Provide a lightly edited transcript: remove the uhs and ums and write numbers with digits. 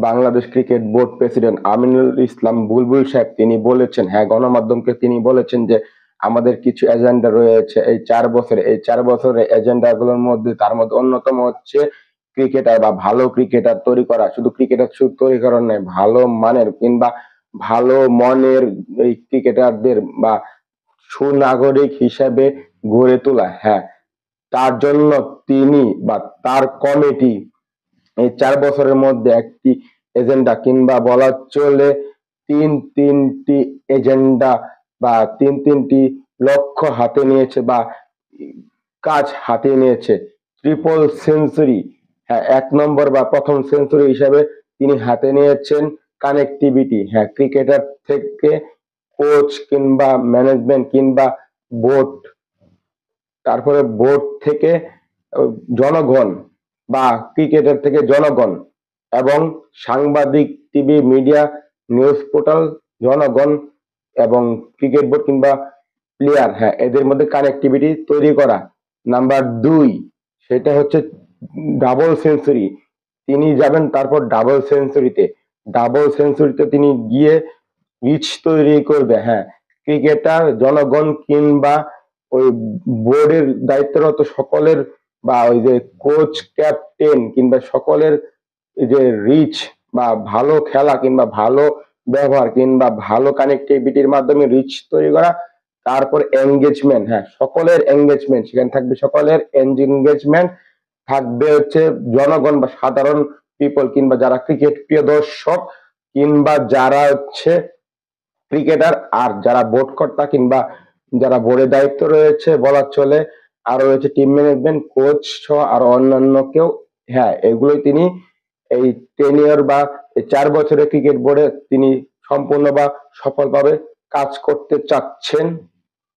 Bangladesh cricket board president Aminul Islam Bulbul সাহেব তিনি বলেছেন, হ্যাঁ, গণমাধ্যমকে তিনি বলেছেন যে আমাদের কিছু এজেন্ডা রয়েছে এই 4 বছরের এজেন্ডা গুলোর মধ্যে তার মধ্যে অন্যতম হচ্ছে ক্রিকেটার বা ভালো ক্রিকেটার তৈরি করা। শুধু ক্রিকেটার শুধু তৈরি করার নয়, ভালো মানের কিংবা ভালো মনের এই ক্রিকেটারদের বা সুনাগরিক হিসেবে গড়ে তোলা। হ্যাঁ, তার জন্য তিনি বা তার কমিটি এই 4 বছরের মধ্যে একটি এজেন্ডা কিংবা বলা চলে তিনটি এজেন্ডা বা তিনটি লক্ষ্য হাতে নিয়েছে বা কাজ হাতে নিয়েছে। ট্রিপল সেঞ্চুরি, হ্যাঁ, 1 নম্বর বা প্রথম সেঞ্চুরি হিসাবে তিনি হাতে নিয়েছেন কানেক্টিভিটি। হ্যাঁ, ক্রিকেটার থেকে কোচ কিংবা ম্যানেজমেন্ট কিংবা বোর্ড, তারপরে বোর্ড থেকে জনগণ বা ক্রিকেটার থেকে জনগণ এবং সাংবাদিক, টিভি, মিডিয়া, নিউজ পোর্টাল, জনগণ এবং ক্রিকেট বোর্ড কিংবা প্লেয়ার, হ্যাঁ, এদের মধ্যে কানেক্টিভিটি তৈরি করা। নাম্বার 2, সেটা হচ্ছে ডাবল সেঞ্চুরি। তিনি যাবেন তারপর ডাবল সেঞ্চুরিতে তিনি গিয়ে রিচ তৈরি করবে। হ্যাঁ, ক্রিকেটার, জনগণ কিংবা ওই বোর্ডের দায়িত্বরত সকলের বা ওই যে কোচ, ক্যাপ্টেন কিংবা সকলের যে রিচ বা ভালো খেলা কিংবা ভালো ব্যবহার কিংবা ভালো কানেক্টিভিটির মাধ্যমে রিচ তৈরি করা। তারপর এঙ্গেজমেন্ট, হ্যাঁ, সকলের এঙ্গেজমেন্ট, সেখানে থাকবে সকলের এঙ্গেজমেন্ট, থাকবে হচ্ছে জনগণ বা সাধারণ পিপল কিংবা যারা ক্রিকেট প্রিয় দর্শক কিংবা যারা হচ্ছে ক্রিকেটার, আর যারা বোর্ড কর্তা কিংবা যারা বোর্ডের দায়িত্ব রয়েছে বলা চলে, আরো রয়েছে টিম ম্যানেজমেন্ট, কোচ সহ আরো অন্যান্য কেউ। হ্যাঁ, এগুলোই তিনি এই টেনিয়র বা এই 4 বছরের ক্রিকেট বোর্ডে তিনি সম্পূর্ণ বা সফলভাবে কাজ করতে চাচ্ছেন।